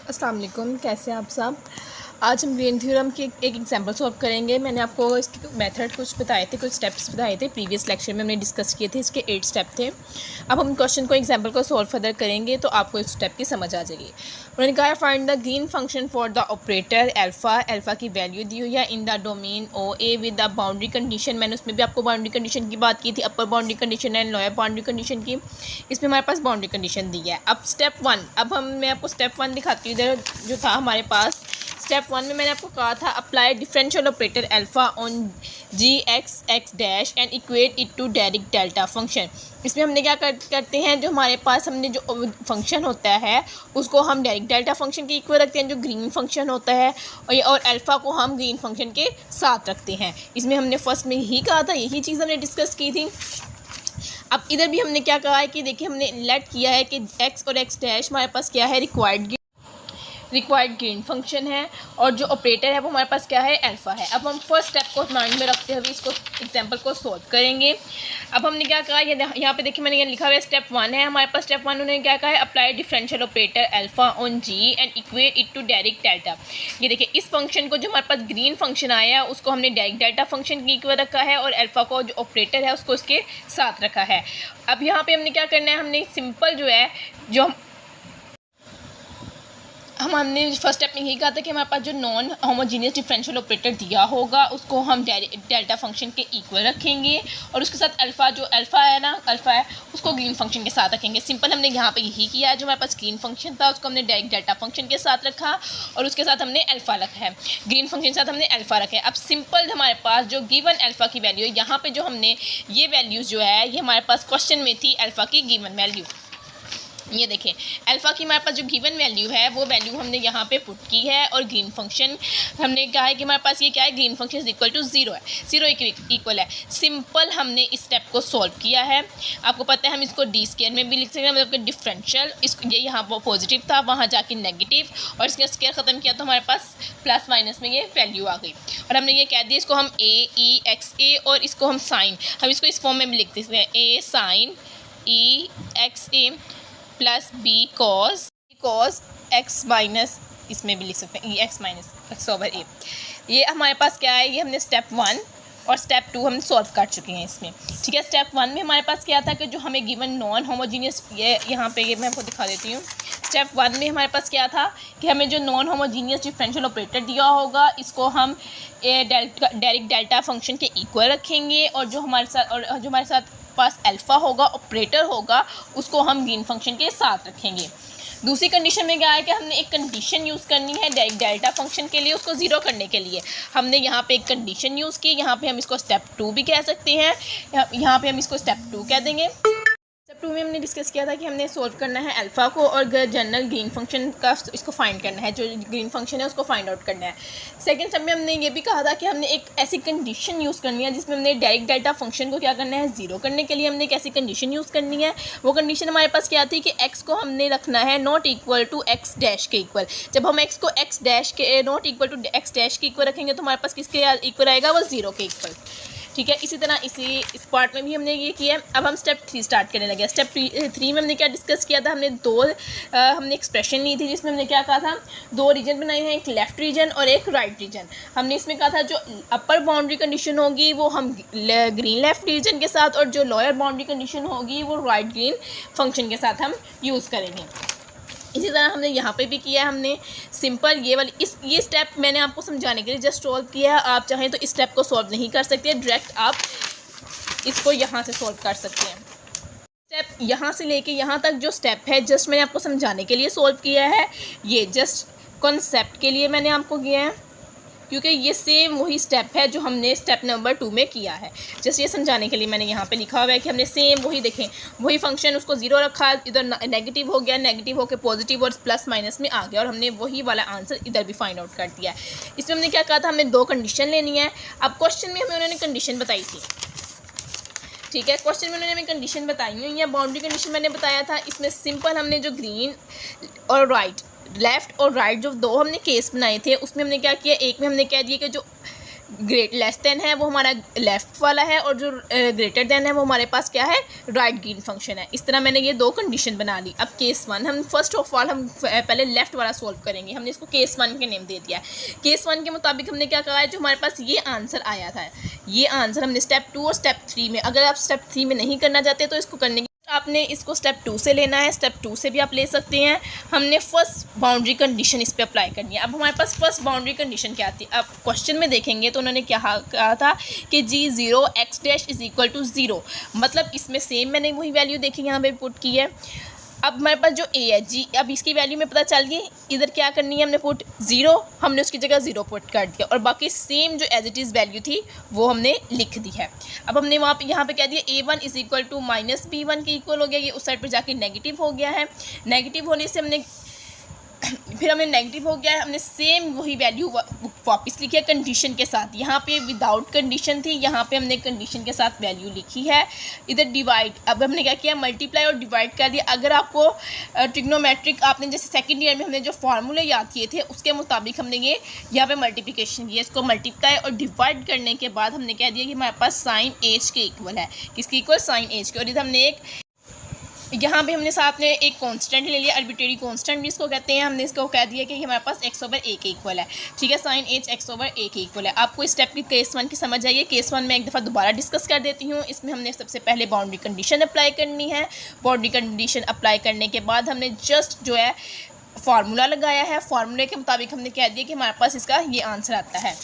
अस्सलाम वालेकुम, कैसे हैं आप सब। आज हम ग्रीन थ्योरम की एक एग्जांपल सॉल्व करेंगे। मैंने आपको इसके मेथड कुछ बताए थे, कुछ स्टेप्स बताए थे प्रीवियस लेक्चर में हमने डिस्कस किए थे। इसके 8 स्टेप थे। अब हम क्वेश्चन को एग्जांपल को सॉल्व फर्दर करेंगे तो आपको इस स्टेप की समझ आ जाएगी। उन्होंने कहा find the green function for the operator alpha की वैल्यू दी हुई है in the domain O A with the boundary condition. मैंने उसमें भी आपको बाउंड्री कंडीशन की बात की थी, अपर boundary condition and lower boundary condition की। इसमें हमारे पास बाउंड्री कंडीशन दी है। अब स्टेप 1, मैं आपको स्टेप 1 दिखाती हूँ। इधर जो था हमारे पास स्टेप 1 में मैंने आपको कहा था apply differential operator alpha on G X dash and equate it to direct delta function. इसमें हमने क्या करते हैं, जो हमारे पास हमने जो फंक्शन होता है उसको हम डायरेक्ट डेल्टा फंक्शन के इक्वल रखते हैं, जो ग्रीन फंक्शन होता है, और अल्फ़ा को हम ग्रीन फंक्शन के साथ रखते हैं। इसमें हमने फर्स्ट में यही कहा था, यही चीज़ हमने डिस्कस की थी। अब इधर भी हमने क्या कहा है कि देखिए हमने लेट किया है कि एक्स और एक्स डैश हमारे पास क्या है, रिक्वायर्ड ग्रीन फंक्शन है, और जो ऑपरेटर है वो हमारे पास क्या है, अल्फ़ा है। अब हम फर्स्ट स्टेप को माइंड में रखते हुए इसको एग्जांपल को सॉल्व करेंगे। अब हमने क्या कहा, यहाँ पे देखिए मैंने ये लिखा हुआ है स्टेप 1 है हमारे पास। स्टेप 1 उन्होंने क्या कहा है, apply differential operator alpha on G and equate it to direct delta. ये देखिए इस फंक्शन को जो हमारे पास ग्रीन फंक्शन आया है उसको हमने डायरेक्ट डेल्टा फंक्शन के इक्वल रखा है, और अल्फ़ा को जो ऑपरेटर है उसको उसके साथ रखा है। अब यहाँ पर हमने क्या करना है, हमने सिंपल जो है हमने फर्स्ट स्टेप में यही कहा था कि हमारे पास जो नॉन होमोजीनियस डिफरेंशियल ऑपरेटर दिया होगा उसको हम डेल्टा फंक्शन के इक्वल रखेंगे, और उसके साथ अल्फ़ा है उसको ग्रीन फंक्शन के साथ रखेंगे। सिंपल हमने यहाँ पे यही किया है। जो हमारे पास ग्रीन फंक्शन था उसको हमने डायरेक्ट डेल्टा फंक्शन के साथ रखा, और उसके साथ हमने अल्फ़ा रखा है, ग्रीन फंक्शन के साथ हमने अल्फ़ा रखा है। अब सिंपल हमारे पास जो गिवन अल्फ़ा की वैल्यू है, यहाँ पर जो हमने ये वैल्यूज़ जो है ये हमारे पास क्वेश्चन में थी अल्फ़ा की गिवन वैल्यू। ये देखें अल्फ़ा की हमारे पास जो गिवन वैल्यू है वो वैल्यू हमने यहाँ पे पुट की है, और ग्रीन फंक्शन हमने कहा है कि हमारे पास ये क्या है, green function is equal to 0 है, 0 इक्वल है। सिंपल हमने इस स्टेप को सॉल्व किया है। आपको पता है हम इसको डी स्क्वायर में भी लिख सकते हैं, मतलब कि डिफरेंशियल ये यहाँ पर पॉजिटिव था, वहाँ जाके नेगेटिव, और इसका स्क्वायर ख़त्म किया तो हमारे पास प्लस माइनस में ये वैल्यू आ गई। और हमने ये कह दिया इसको हम ए एक्स ए, और इसको हम साइन, हम इसको इस फॉर्म में भी लिख सकते हैं, a sine e x a plus b cos x minus, इसमें भी लिख सकते हैं e x minus x over a. ये हमारे पास क्या है, ये हमने स्टेप 1 और स्टेप 2 हम सॉल्व कर चुके हैं इसमें। ठीक है, स्टेप 1 में हमारे पास क्या था कि जो हमें गिवन नॉन होमोजीनियस, ये यहाँ पे ये मैं आपको दिखा देती हूँ। स्टेप 1 में हमारे पास क्या था कि हमें जो नॉन होमोजीनियस डिफरेंशियल ऑपरेटर दिया होगा इसको हम डायरेक्ट डेल्टा फंक्शन के इक्वल रखेंगे, और जो हमारे साथ पास अल्फ़ा होगा ऑपरेटर होगा उसको हम ग्रीन फंक्शन के साथ रखेंगे। दूसरी कंडीशन में क्या है कि हमने एक कंडीशन यूज़ करनी है डायरेक्ट डेल्टा फंक्शन के लिए, उसको ज़ीरो करने के लिए हमने यहाँ पे एक कंडीशन यूज़ की। यहाँ पे हम इसको स्टेप 2 भी कह सकते हैं, यहाँ पे हम इसको स्टेप 2 कह देंगे। स्टेप 2 में हमने डिस्कस किया था कि हमने सोल्व करना है अल्फ़ा को, और जनरल ग्रीन फंक्शन का इसको फाइंड करना है, जो ग्रीन फंक्शन है उसको फाइंड आउट करना है। सेकंड स्टेप में हमने ये भी कहा था कि हमने एक ऐसी कंडीशन यूज़ करनी है जिसमें हमने डायरेक्ट डेल्टा फंक्शन को क्या करना है, ज़ीरो करने के लिए हमने एक ऐसी कंडीशन यूज़ करनी है। वो कंडीशन हमारे पास क्या थी कि एक्स को हमने रखना है not equal to X dash के इक्वल। जब हम एक्स को एक्स डैश के not equal to X dash के इक्वल रखेंगे तो हमारे पास किसके इक्वल आएगा, वो 0 के इक्वल। ठीक है, इसी तरह इस पार्ट में भी हमने ये किया है। अब हम स्टेप 3 स्टार्ट करने लगे। स्टेप 3 में हमने क्या डिस्कस किया था, हमने एक्सप्रेशन ली थी जिसमें हमने क्या कहा था, 2 रीजन बनाए हैं, एक लेफ़्ट रीजन और एक राइट रीजन। हमने इसमें कहा था जो अपर बाउंड्री कंडीशन होगी वो हम ग्रीन लेफ़्ट रीजन के साथ, और जो लोअर बाउंड्री कंडीशन होगी वो राइट ग्रीन फंक्शन के साथ हम यूज़ करेंगे। इसी तरह हमने यहाँ पे भी किया है। हमने सिंपल ये स्टेप मैंने आपको समझाने के लिए जस्ट सॉल्व किया है। आप चाहें तो इस स्टेप को सॉल्व नहीं कर सकते, डायरेक्ट आप इसको यहाँ से सॉल्व कर सकते हैं। स्टेप यहाँ से लेके यहाँ तक जो स्टेप है जस्ट मैंने आपको समझाने के लिए सॉल्व किया है, ये जस्ट कॉन्सेप्ट के लिए मैंने आपको किया है, क्योंकि ये सेम वही स्टेप है जो हमने स्टेप नंबर 2 में किया है। जस्ट ये समझाने के लिए मैंने यहाँ पे लिखा हुआ है कि हमने सेम वही देखें, वही फंक्शन उसको 0 रखा, इधर नेगेटिव हो गया, नेगेटिव होकर पॉजिटिव और प्लस माइनस में आ गया, और हमने वही वाला आंसर इधर भी फाइंड आउट कर दिया है। इसमें हमने क्या कहा था, हमें 2 कंडीशन लेनी है। अब क्वेश्चन में हमें उन्होंने कंडीशन बताई थी। ठीक है, क्वेश्चन में उन्होंने हमें कंडीशन बताई हुई है, बाउंड्री कंडीशन मैंने बताया था। इसमें सिंपल हमने जो ग्रीन और लेफ़्ट और राइट जो 2 हमने केस बनाए थे उसमें हमने क्या किया, एक में हमने कह दिया कि जो ग्रेट लेस देन है वो हमारा लेफ़्ट वाला है, और जो ग्रेटर देन है वो हमारे पास क्या है, राइट ग्रीन फंक्शन है। इस तरह मैंने ये दो कंडीशन बना ली। अब केस 1 हम फर्स्ट ऑफ ऑल हम पहले लेफ़्ट वाला सॉल्व करेंगे। हमने इसको केस 1 के नेम दे दिया है। केस 1 के मुताबिक हमने क्या कहा है, जो हमारे पास ये आंसर आया था, ये आंसर हमने स्टेप 2 और स्टेप 3 में, अगर आप स्टेप 3 में नहीं करना चाहते तो इसको करने आपने इसको स्टेप 2 से लेना है, स्टेप 2 से भी आप ले सकते हैं। हमने फर्स्ट बाउंड्री कंडीशन इस पे अप्लाई करनी है। अब हमारे पास फर्स्ट बाउंड्री कंडीशन क्या आती है, अब क्वेश्चन में देखेंगे तो उन्होंने क्या कहा था कि g0 x dash is equal to 0, मतलब इसमें सेम मैंने वही वैल्यू देखी यहाँ पे पुट की है। अब हमारे पास जो a है जी, अब इसकी वैल्यू में पता चल गई, इधर क्या करनी है हमने पुट 0, हमने उसकी जगह 0 पुट कर दिया, और बाकी सेम जो एज इट इज़ वैल्यू थी वो हमने लिख दी है। अब हमने वहाँ पे यहाँ पे कह दिया a1 is equal to minus b1 के इक्वल हो गया, ये उस साइड पर जाके नेगेटिव हो गया है। नेगेटिव होने से हमने फिर हमें नेगेटिव हो गया है, हमने सेम वही वैल्यू वापस लिखी है कंडीशन के साथ। यहाँ पे विदाउट कंडीशन थी, यहाँ पे हमने कंडीशन के साथ वैल्यू लिखी है। इधर डिवाइड, अब हमने क्या किया, मल्टीप्लाई और डिवाइड कर दिया। अगर आपको ट्रिग्नोमेट्रिक आपने जैसे सेकंड ईयर में हमने जो फार्मूले याद किए थे उसके मुताबिक हमने ये यहाँ पे मल्टीप्लिकेशन किया, इसको मल्टीप्लाई और डिवाइड करने के बाद हमने कह दिया कि हमारे पास साइन एज के इक्वल है। किसके इक्वल, साइन एज के। और इधर हमने एक यहाँ पे हमने साथ में एक कांस्टेंट ले लिया, आर्बिट्रेरी कांस्टेंट भी इसको कहते हैं। हमने इसको कह दिया कि हमारे पास x/a के इक्वल है, ठीक है, साइन एच x/a के इक्वल है। आपको इस स्टेप की केस 1 की समझ आइए। केस 1 में एक दफ़ा दोबारा डिस्कस कर देती हूँ। इसमें हमने सबसे पहले बाउंड्री कंडीशन अप्लाई करनी है। बाउंड्री कंडीशन अप्लाई करने के बाद हमने जस्ट जो है फार्मूला लगाया है। फार्मूले के मुताबिक हमने कह दिया कि हमारे पास इसका ये आंसर आता है।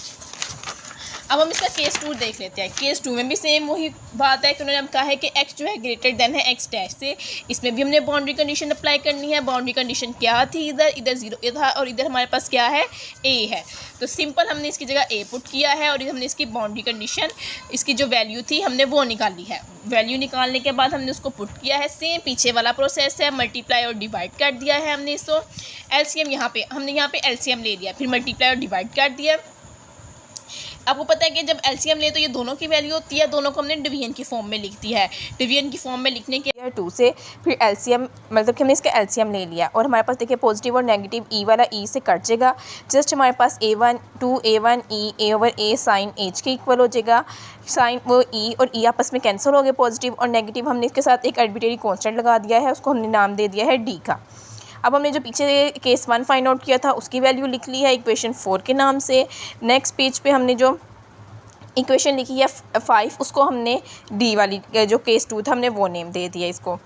अब हम इसका केस 2 देख लेते हैं। केस 2 में भी सेम वही बात है कि उन्होंने हम कहा है कि x जो है ग्रेटर देन है x डैश से। इसमें भी हमने बाउंड्री कंडीशन अप्लाई करनी है। बाउंड्री कंडीशन क्या थी, इधर 0 था और इधर हमारे पास क्या है, a है। तो सिंपल हमने इसकी जगह a पुट किया है और हमने इसकी बाउंड्री कंडीशन, इसकी जो वैल्यू थी हमने वो निकाली है। वैल्यू निकालने के बाद हमने उसको पुट किया है। सेम पीछे वाला प्रोसेस है, मल्टीप्लाई और डिवाइड कर दिया है हमने इसको। एलसीएम हमने यहाँ पे एलसीएम ले लिया, फिर मल्टीप्लाई और डिवाइड कर दिया। आपको पता है कि जब एलसीएम ले तो ये दोनों की वैल्यू होती है, दोनों को हमने डिवीजन की फॉर्म में लिख दी है। डिवीजन की फॉर्म में लिखने के 2 से फिर एलसीएम, मतलब कि हमने इसका एलसीएम ले लिया और हमारे पास देखिए पॉजिटिव और नेगेटिव ई वाला ई से कट जाएगा। जस्ट हमारे पास a1 2a1 e a/a sine H के इक्वल हो जाएगा। साइन वो ई और ई आपस में कैंसिल हो गए, पॉजिटिव और नेगेटिव। हमने इसके साथ एक आर्बिट्रेरी कांस्टेंट लगा दिया है, उसको हमने नाम दे दिया है डी का। अब हमने जो पीछे केस 1 फाइंड आउट किया था उसकी वैल्यू लिख ली है इक्वेशन 4 के नाम से। नेक्स्ट पेज पे हमने जो इक्वेशन लिखी है 5, उसको हमने डी वाली जो केस 2 था हमने वो नेम दे दिया इसको।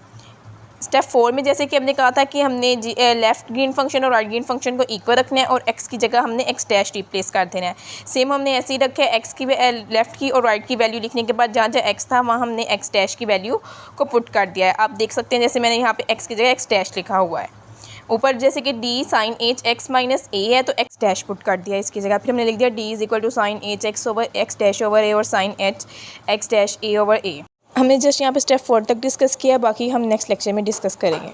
स्टेप 4 में जैसे कि हमने कहा था कि हमने लेफ़्ट ग्रीन फंक्शन और राइट ग्रीन फंक्शन को इक्वल रखना है और x की जगह हमने x डैश रिप्लेस कर देना है। सेम हमने ऐसे ही रखा है, x की लेफ़्ट की और राइट की वैल्यू लिखने के बाद जहाँ जहाँ x था वहाँ हमने x डैश की वैल्यू को पुट कर दिया है। आप देख सकते हैं जैसे मैंने यहाँ पे x की जगह x डैश लिखा हुआ है। ऊपर जैसे कि d sine H x minus a है तो x डैश पुट कर दिया इसकी जगह। फिर हमने लिख दिया d is equal to sine H x dash over a और sine H x dash a over a। हमने जस्ट यहाँ पे स्टेप 4 तक डिस्कस किया, बाकी हम नेक्स्ट लेक्चर में डिस्कस करेंगे।